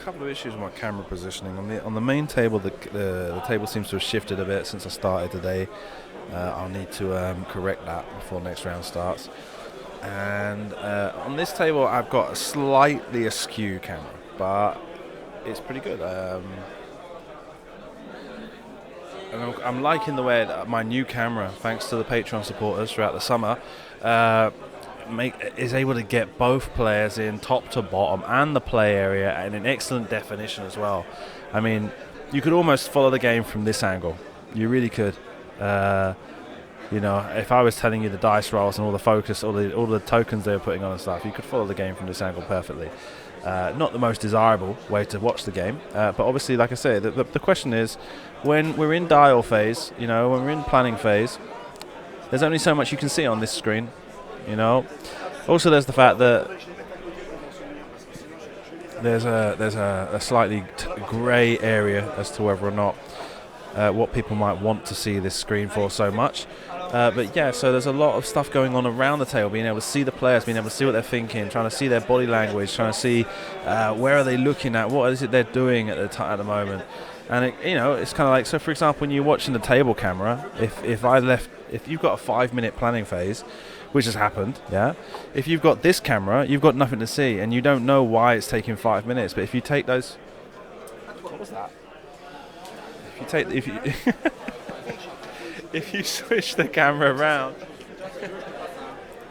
couple of issues with my camera positioning. On the main table, the table seems to have shifted a bit since I started today. I'll need to correct that before next round starts. And on this table, I've got a slightly askew camera, but it's pretty good. And I'm liking the way that my new camera, thanks to the Patreon supporters throughout the summer, is able to get both players in top to bottom and the play area and in excellent definition as well. I mean, you could almost follow the game from this angle. You really could. You know, if I was telling you the dice rolls and all the focus, all the tokens they were putting on and stuff, you could follow the game from this angle perfectly. Not the most desirable way to watch the game, but obviously, like I say, the question is, when we're in dial phase, you know, when we're in planning phase, there's only so much you can see on this screen, you know. Also, there's the fact that there's a slightly grey area as to whether or not what people might want to see this screen for so much. But yeah, so there's a lot of stuff going on around the table, being able to see the players, being able to see what they're thinking, trying to see their body language, trying to see where are they looking at, what is it they're doing at the moment. And it's kind of like, so for example, when you're watching the table camera, if you've got a 5-minute planning phase, which has happened, yeah, if you've got this camera, you've got nothing to see, and you don't know why it's taking 5 minutes. But if you take those, what was that? If you switch the camera around,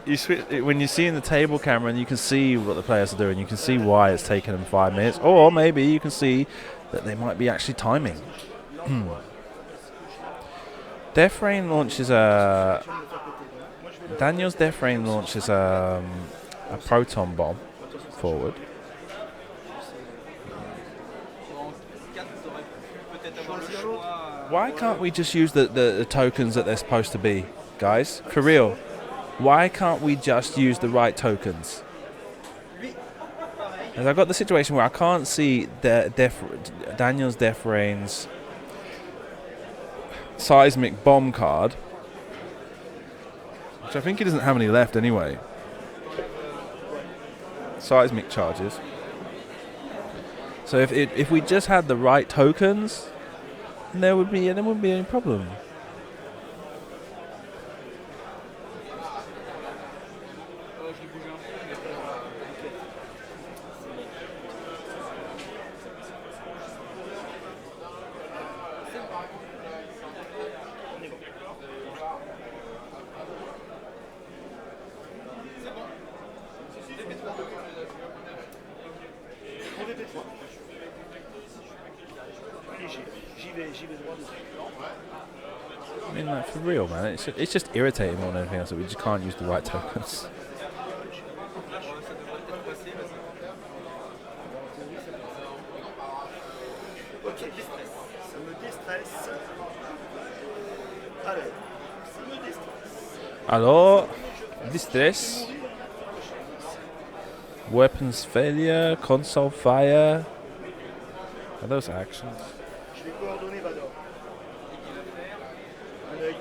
when you see in the table camera, and you can see what the players are doing, you can see why it's taking them 5 minutes, or maybe you can see that they might be actually timing. Daniel's Death Rain launches a proton bomb forward. Why can't we just use the tokens that they're supposed to be, guys? For real. Why can't we just use the right tokens? As I've got the situation where I can't see Daniel's Death Rain's seismic bomb card, which I think he doesn't have any left anyway. Seismic charges. So if we just had the right tokens, there wouldn't be any problem. I mean, like, for real, man. It's just irritating more than anything else that we just can't use the right tokens. Ok, ça me déstresse. Allez, ça me déstresse. Alors, distress, weapons failure, console fire. Are those actions? Je vais coordonner Vador. Un œil.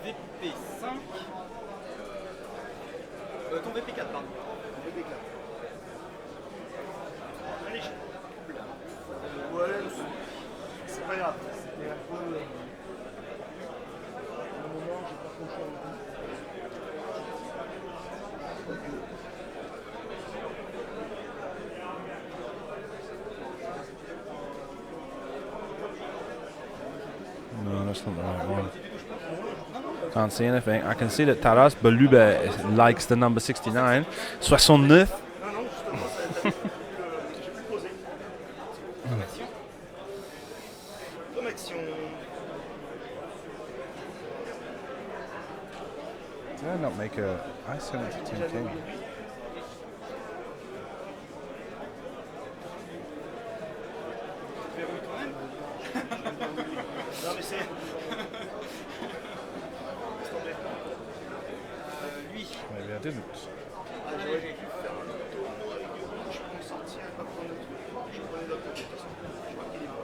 VP5. Ton VP4, pardon. VP4. Allez, ouais, c'est pas grave. C'était un peu. À un moment, j'ai pas trop le choix. that's not the right one. Can't see anything. I can see that Taras Belube likes the number 69. 69. Non, non, justement, j'ai pu poser. Comme action. Did I not make a... I sent it to Tim King. Verrouille toi-même. Non, mais c'est. Laisse tomber. Lui. Maybe I didn't. Ah, j'aurais pu faire un tournoi avec deux roues, je prends sortir et pas prendre le truc. Je prenais l'autre côté, de toute façon. Je crois qu'il est bon.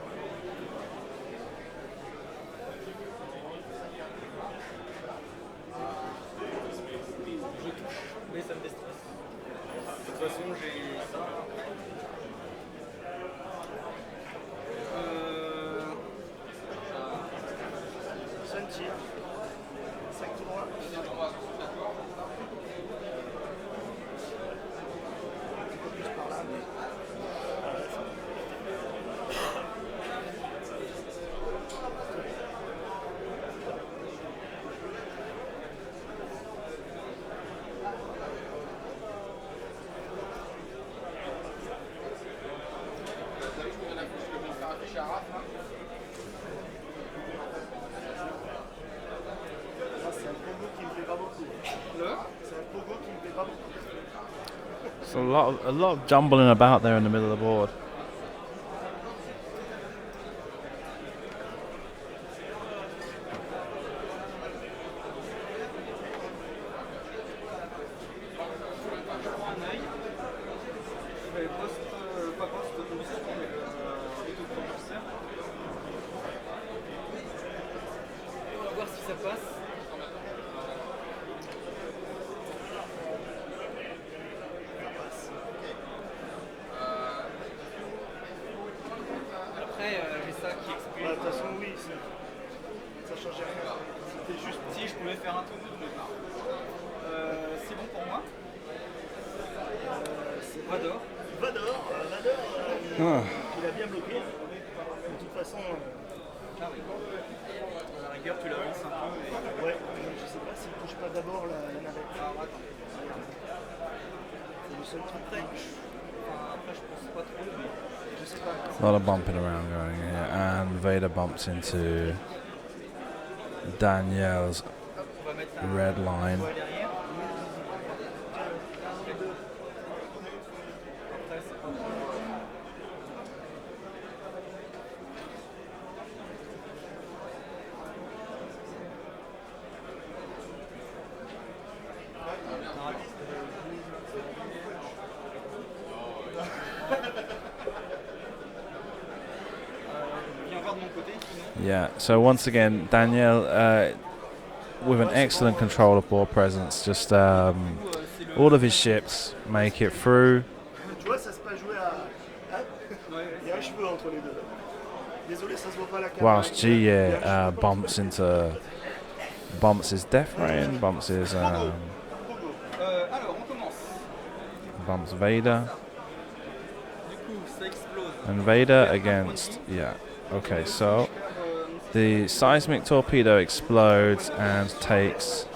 Je touche, mais ça me déstresse. De toute façon, j'ai ça. Ça me tire. 5 tout droit. Un peu plus par là, mais. Ça, c'est un pogo qui me plaît pas beaucoup. C'est un pogo qui me plaît pas beaucoup. So a lot of jumbling about there in the middle of the board. Je prends un œil. Je fais poste, pas poste, mais autopropulseur. On va voir si ça passe. Après, j'ai ça qui exclut. Bah, de toute façon, oui, ça changeait rien. C'était juste. Si je pouvais faire un tout doux, mais pas. C'est bon pour moi. Vador. Vador, il a bien bloqué. De toute façon, Ah oui. À la rigueur, tu l'avances un peu. Et... ouais, je sais pas s'il touche pas d'abord la navette. Alors attends. C'est le seul truc. Après, je pense pas trop, mais Je sais pas. A lot of bumping around going here. And Vader bumps into Danielle's on va mettre un red line. poids derrière. Après, c'est pas trop. Viens voir de mon côté, sinon. Yeah, so once again, Danielle with an excellent control of ball presence, just all of his ships make it through. Tu vois, ça se passe jouer à. Hein, il y a un cheveu entre les deux. Désolé, ça se voit pas à la caméra. Whilst Gilles bumps his death ray, bumps his Alors, on commence. bumps Vader, Du coup, ça explose. and Vader against Okay, so the seismic torpedo explodes and takes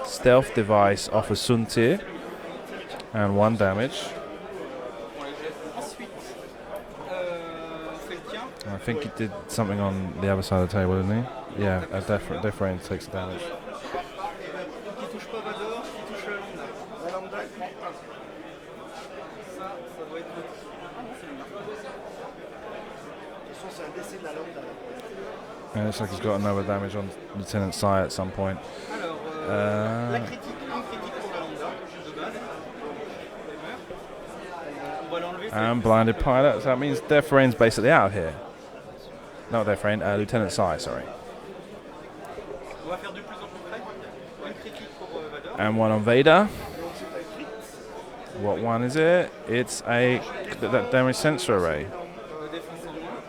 stealth device off of Suntir and 1 damage. Ensuite, c'est le tien. I think he did something on the other side of the table, didn't he? Yeah, a death range takes damage. Qui touche pas Vador, qui touche la lambda. La lambda, il prend 1. Ça doit être le... Ah non, c'est le mien. De toute façon, c'est un décès de la lambda. And it's like he's got another damage on Lieutenant Sai at some point. Alors, la critique, un critique pour la lambda, de base. On va l'enlever. And blinded pilot, so that means death rain's basically out of here. Not death rain, Lieutenant Sai, sorry. On va faire de plus en plus près. Une critique pour Vador. And 1 on Vader. Donc, c'est un crit. What one is it? It's a that damage sensor array. Défense en moins.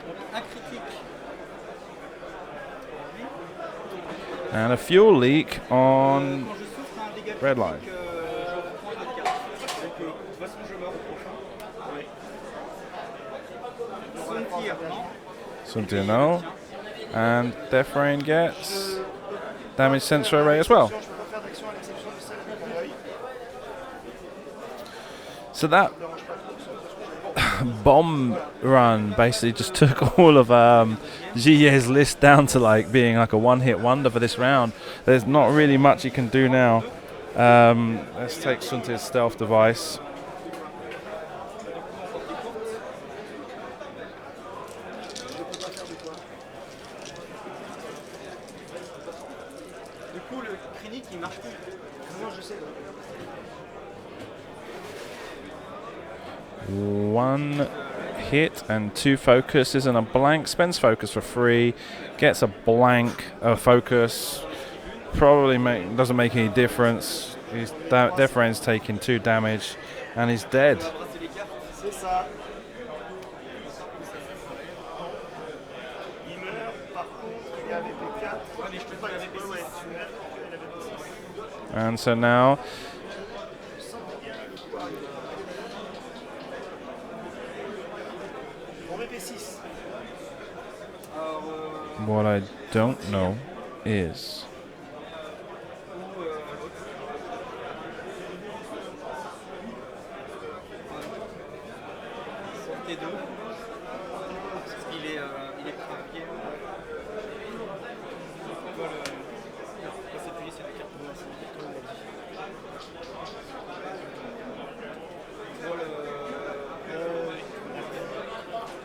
Donc, un critique. And a fuel leak on Quand je souffre un dégât red critique, line. je reprends une autre carte. Donc, de toute façon, je meurs au prochain. Son tir, non. Something no. And Defrain gets damage sensor array as well. Je peux pas faire d'action à l'exception de celle avec mon œil. So that Ça me dérange pas trop, parce que bomb run basically just took all of Gilles' list down to like being like a one-hit wonder for this round. There's not really much he can do now. Let's take Sunte's stealth device. Du coup, le clinique il marche plus. moi je sais. One hit and 2 focuses and a blank. Spends focus for free. Gets a blank focus. Probably doesn't make any difference. He's Defrain's taking 2 damage and he's dead. C'est ça. Il meurt, par contre, il est avec les 4. Ouais, mais je te dis, il avait Ouais, B6. tu meurs, il avait B6. And so now On met B6. Alors, what I don't know is sur T2. Parce qu'il est craqué. C'est appuyé sur la carte noire, c'est tout le monde. Pour le...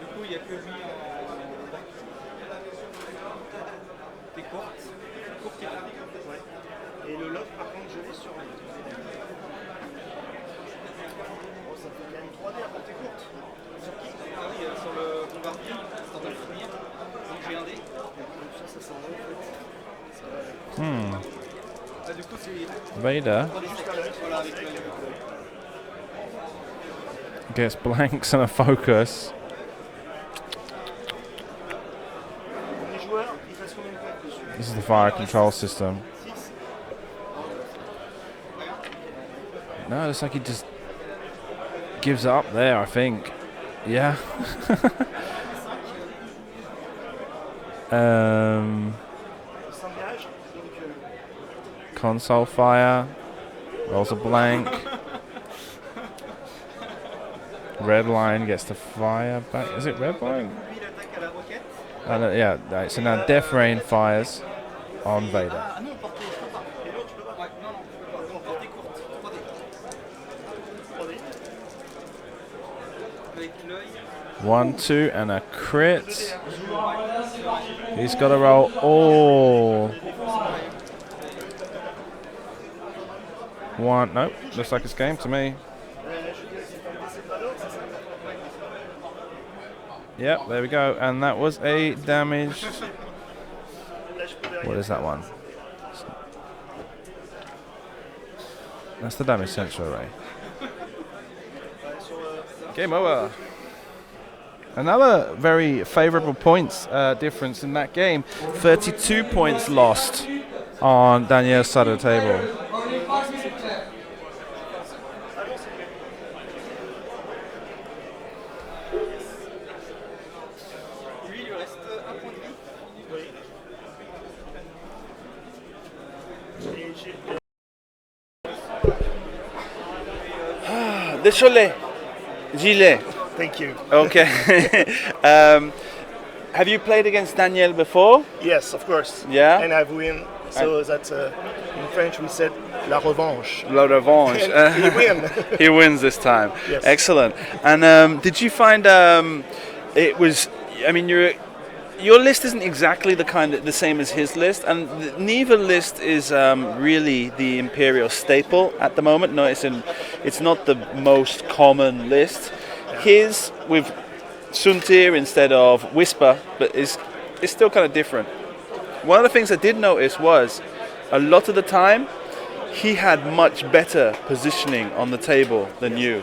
Du coup, il n'y a que lui en bac. T'es courte. Courte et tard. Ouais. Et le lock, par contre, je l'ai sur lui. Bon, ça fait quand même 3D à portée courte. Sur qui? Ah oui, sur le bombardier, c'est en train de finir. Donc j'ai un dé. Donc ça s'en va en fait. Ah, du coup, c'est Vader Juste à l'œil. voilà, avec le... gets blanks and a focus. Les joueurs, ils fassent combien de points dessus? This is the fire control system. 6. No, it's like he just gives up there, I think. Yeah. Il s'engage. Donc, Console fire. Rolls a blank. Red line gets the fire back. Is it red line? Lui, il attaque à la roquette. Yeah, right. So now Defrain fires on Vader. Ah non, portée, je peux pas. Et l'autre, tu peux pas. Ouais, non, non, je peux pas. Donc, portée courte. 3D. 3D. Avec l'œil. 1-2 and a crit. He's got to roll all. One. Nope. Looks like it's game to me. Yep, there we go. And that was a damage. What is that one? That's the damage sensor array. Game over. Another very favourable points difference in that game. 32 points lost on Daniel's side of the table. Lui, il lui reste un point de vie. Désolé, Gilles. Thank you. Okay. Have you played against Daniel before? Yes, of course. Yeah? And I've win. So that's in French we said la revanche. La revanche. And he win. He wins this time. Yes. Excellent. And did you find it was? I mean, your list isn't exactly the same as his list, and neither list is really the Imperial staple at the moment. No, it's not the most common list. His with Suntir instead of Whisper, but is still kind of different. One of the things I did notice was a lot of the time he had much better positioning on the table than you.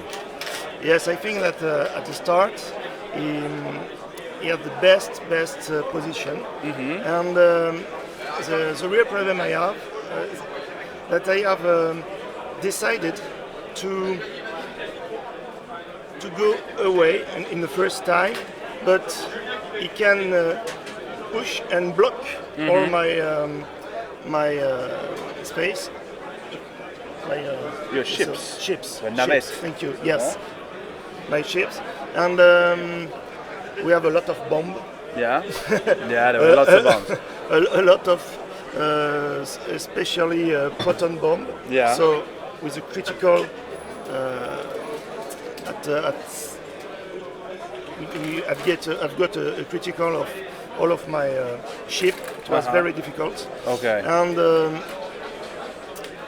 Yes, I think that at the start he had the best position, and the real problem I have that I have decided to go away in the first time, but he can push and block all my space. My, Your ships. Ships. The naves. Ships. Thank you. Yes, my ships, and we have a lot of bomb. Yeah, yeah, there were lots of bombs. A lot of, especially proton bomb. Yeah. So with a critical I've got a critical of all of my ship. It was very difficult. Okay. And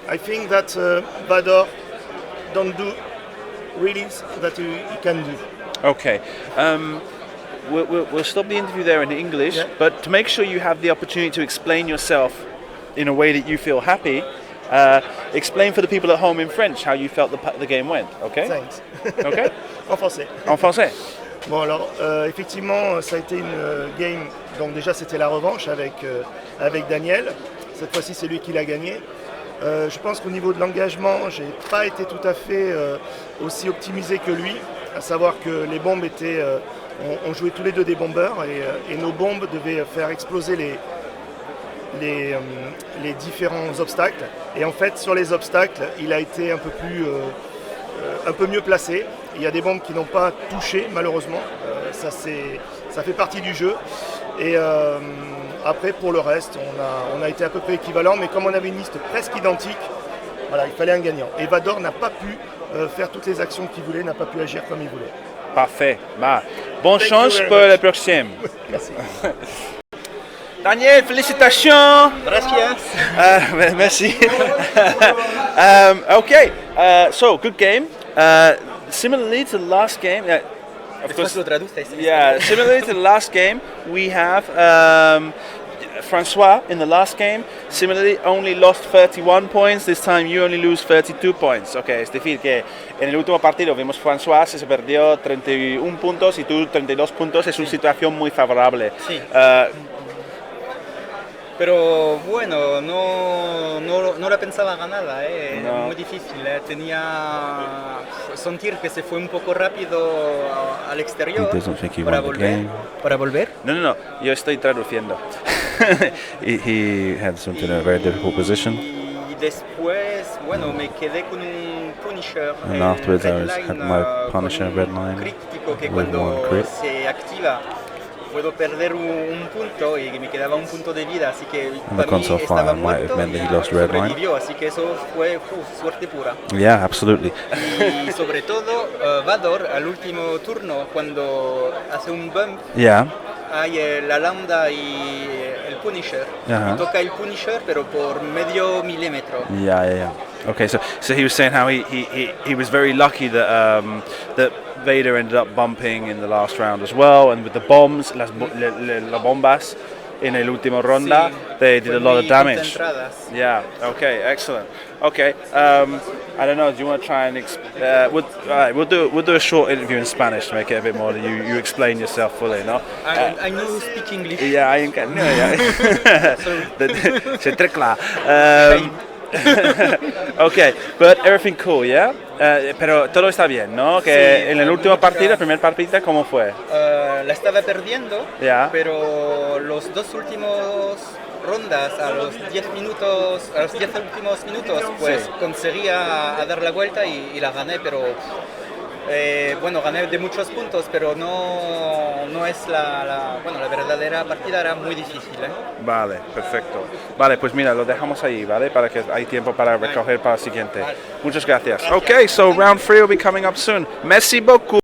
I think that Vador don't do really that he can do. Okay. We'll stop the interview there in English, but to make sure you have the opportunity to explain yourself in a way that you feel happy, explain for the people at home in French how you felt the game went, okay? Thanks. Okay? En français. En français. Bon alors, effectivement, ça a été une game, donc déjà c'était la revanche avec Daniel. Cette fois-ci c'est lui qui l'a gagné. Je pense qu'au niveau de l'engagement, j'ai pas été tout à fait aussi optimisé que lui, à savoir que les bombes étaient... on jouait tous les deux des bombeurs et nos bombes devaient faire exploser les différents obstacles. Et en fait, sur les obstacles, il a été un peu mieux placé. Il y a des bombes qui n'ont pas touché, malheureusement. Ça fait partie du jeu. Et après, pour le reste, on a été à peu près équivalent. Mais comme on avait une liste presque identique, voilà, il fallait un gagnant. Et Vador n'a pas pu faire toutes les actions qu'il voulait, n'a pas pu agir comme il voulait. Parfait. Bah, bonne chance pour le prochain. Merci. Daniel, félicitations. Gracias. Merci. Okay, so good game. Similarly to the last game, of course. Yeah, similarly to the last game, we have Francois in the last game. Similarly, only lost 31 points. This time you only lose 32 points. Okay, es decir que en el último partido vimos François se perdió 31 puntos y tú 32 puntos. Es una situación muy favorable. Sí. Pero bueno, no la pensaba ganada, No. muy difícil. Tenía sentir que se fue un poco rápido al exterior He doesn't think he para won the volver. game. Para volver. No, yo estoy traduciendo. He had something in a very difficult position. Y después, bueno, me quedé con un Punisher. And afterwards I had red line, my Punisher con red un line crítico que with one cuando crit. se activa puedo perder un punto y me quedaba un punto de vida, así que And the para mí console estaba fire might have muerto meant that he y lost red line. sobrevivió, así que eso fue suerte pura. Yeah, absolutely. Y sobre todo Vador al último turno cuando hace un bump Yeah. hay la lambda y el Punisher. Ajá. Y toca el Punisher pero por medio milímetro. Yeah. Okay, so he was saying how he was very lucky that that Vader ended up bumping in the last round as well, and with the bombs, las bombas in el último ronda, Sí, they did a lot of muy damage. concentradas. Yeah. Okay. Excellent. Okay. I don't know. Do you want to try and we'll do a short interview in Spanish to make it a bit more. You explain yourself fully, no? I know speak English. Yeah, I can. No, yeah. C'est très clair. Okay, but everything cool, yeah? Pero todo está bien, ¿no? Que Sí, en el último partido, el primer partido, ¿cómo fue? La estaba perdiendo, Ya. pero los dos últimos rondas, a los 10 últimos minutos, pues Sí. conseguía a dar la vuelta y la gané, pero bueno, gané de muchos puntos, pero no es la verdadera partida, era muy difícil, Vale, perfecto. Vale, pues mira, lo dejamos ahí, ¿vale? Para que hay tiempo para recoger para el siguiente. Muchas gracias. Okay, so round 3 will be coming up soon. Merci beaucoup.